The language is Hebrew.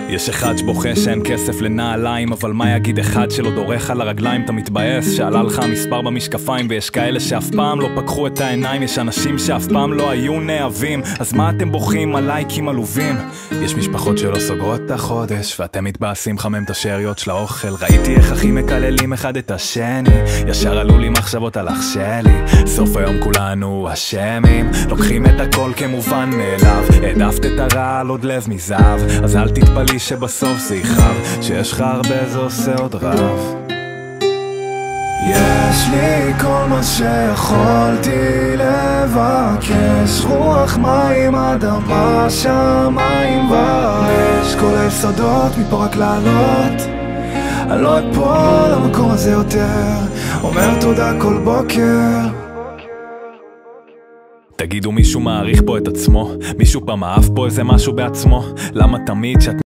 יש אחד שבוכה שאין כסף לנעליים, אבל מה יגיד אחד שלא דורך על הרגליים? אתה מתבאס שעלה לך המספר במשקפיים, ויש כאלה שאף פעם לא פקחו את העיניים. יש אנשים שאף פעם לא היו נאהבים, אז מה אתם בוכים על לייקים עלובים? יש משפחות שלא סוגרות את החודש, ואתם מתבאסים חמם את השאריות של האוכל. ראיתי איך אחים מקללים אחד את השני, ישר עלו לי מחשבות על אח שלי. סוף היום כולנו אשמים, לוקחים את הכל כמובן מאליו. העדפת את הרע על עוד לב מזהב, אז אל תתפלי שבסוף זה יכאב. שיש לך הרבה זה עושה עוד רב. יש לי כל מה שיכולתי לבקש, רוח, מים, אדמה, שמיים ואש. כל היסודות מפה רק לעלות, אני לא אפול למקום הזה יותר, אומר תודה כל בוקר. תגידו, מישהו מעריך פה את עצמו? מישהו פעם אהב פה איזה משהו בעצמו? למה תמיד שאת